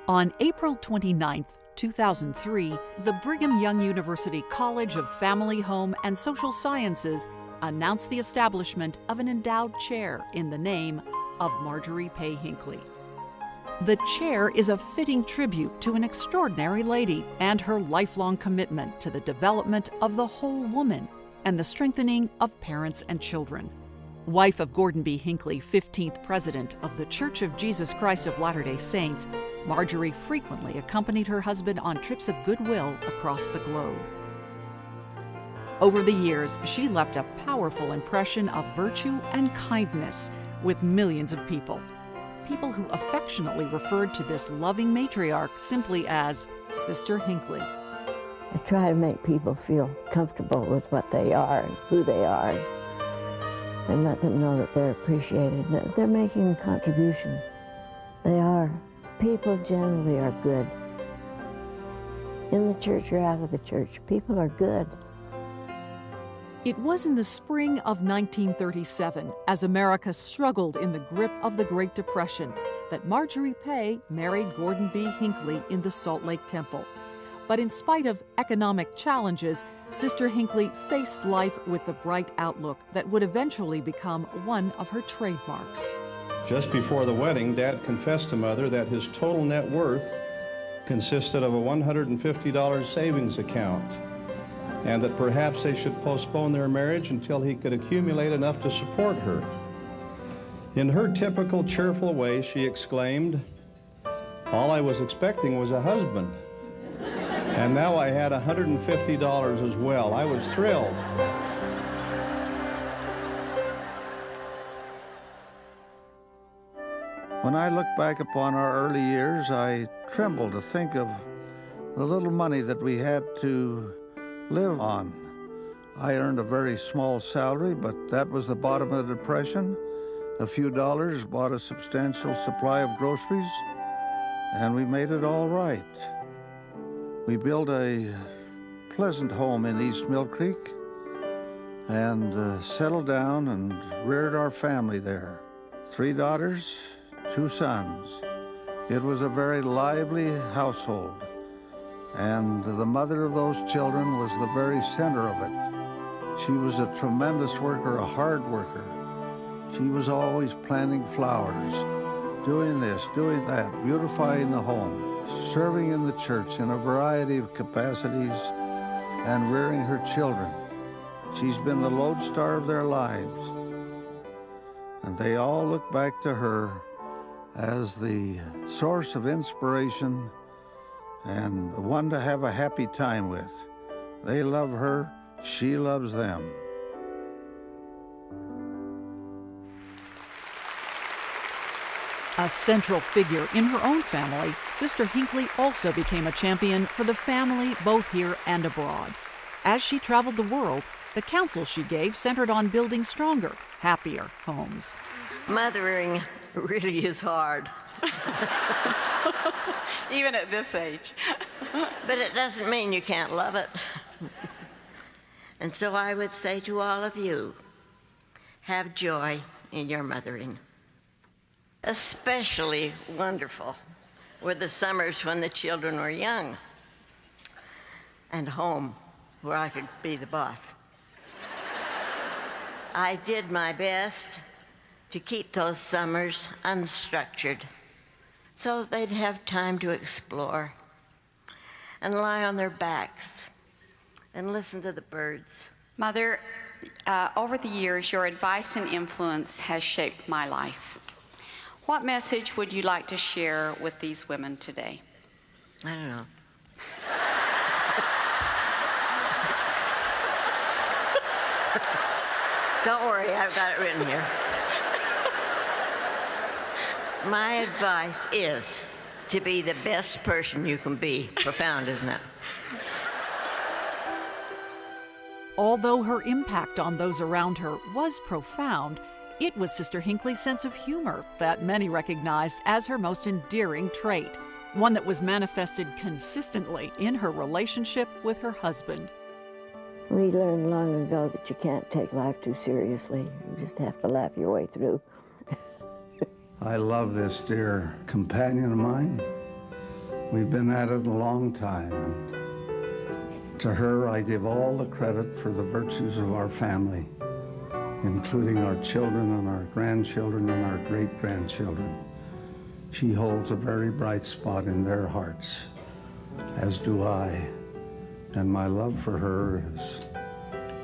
On April 29, 2003, the Brigham Young University College of Family, Home, and Social Sciences announced the establishment of an endowed chair in the name of Marjorie Pay Hinckley. The chair is a fitting tribute to an extraordinary lady and her lifelong commitment to the development of the whole woman and the strengthening of parents and children. Wife of Gordon B. Hinckley, 15th President of the Church of Jesus Christ of Latter-day Saints, Marjorie frequently accompanied her husband on trips of goodwill across the globe. Over the years, she left a powerful impression of virtue and kindness with millions of people who affectionately referred to this loving matriarch simply as Sister Hinckley. I try to make people feel comfortable with what they are and who they are, and let them know that they're appreciated, that they're making a contribution. They are. People generally are good. In the church or out of the church, people are good. It was in the spring of 1937, as America struggled in the grip of the Great Depression, that Marjorie Pay married Gordon B. Hinckley in the Salt Lake Temple. But in spite of economic challenges, Sister Hinckley faced life with the bright outlook that would eventually become one of her trademarks. Just before the wedding, Dad confessed to Mother that his total net worth consisted of a $150 savings account, and that perhaps they should postpone their marriage until he could accumulate enough to support her. In her typical cheerful way, she exclaimed, "All I was expecting was a husband. And now I had $150 as well." I was thrilled. When I look back upon our early years, I tremble to think of the little money that we had to live on. I earned a very small salary, but that was the bottom of the Depression. A few dollars bought a substantial supply of groceries, and we made it all right. We built a pleasant home in East Mill Creek and settled down and reared our family there. 3 daughters, 2 sons. It was a very lively household, and the mother of those children was the very center of it. She was a tremendous worker, a hard worker. She was always planting flowers, doing this, doing that, beautifying the home, serving in the church in a variety of capacities, and rearing her children. She's been the lodestar of their lives, and they all look back to her as the source of inspiration and one to have a happy time with. They love her, she loves them. A central figure in her own family, Sister Hinckley also became a champion for the family both here and abroad. As she traveled the world, the counsel she gave centered on building stronger, happier homes. Mothering really is hard. Even at this age. But it doesn't mean you can't love it. And so I would say to all of you, have joy in your mothering. Especially wonderful were the summers when the children were young and home where I could be the boss. I did my best to keep those summers unstructured so they'd have time to explore and lie on their backs and listen to the birds. Mother, over the years, your advice and influence has shaped my life. What message would you like to share with these women today? I don't know. Don't worry, I've got it written here. My advice is to be the best person you can be. Profound, isn't it? Although her impact on those around her was profound, it was Sister Hinckley's sense of humor that many recognized as her most endearing trait, one that was manifested consistently in her relationship with her husband. We learned long ago that you can't take life too seriously. You just have to laugh your way through. I love this dear companion of mine. We've been at it a long time, and to her I give all the credit for the virtues of our family, including our children and our grandchildren and our great-grandchildren. She holds a very bright spot in their hearts, as do I, and my love for her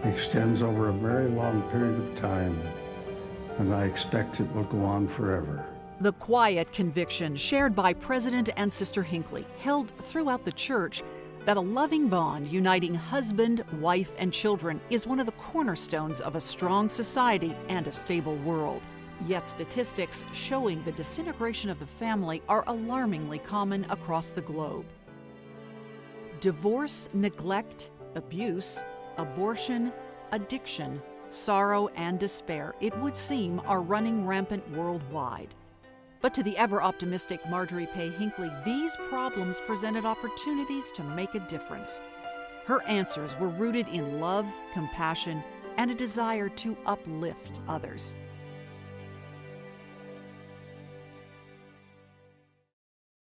extends over a very long period of time, and I expect it will go on forever. The quiet conviction shared by President and Sister Hinckley held throughout the church that a loving bond uniting husband, wife, and children is one of the cornerstones of a strong society and a stable world. Yet statistics showing the disintegration of the family are alarmingly common across the globe. Divorce, neglect, abuse, abortion, addiction, sorrow, and despair, it would seem, are running rampant worldwide. But to the ever-optimistic Marjorie Hinckley, these problems presented opportunities to make a difference. Her answers were rooted in love, compassion, and a desire to uplift others.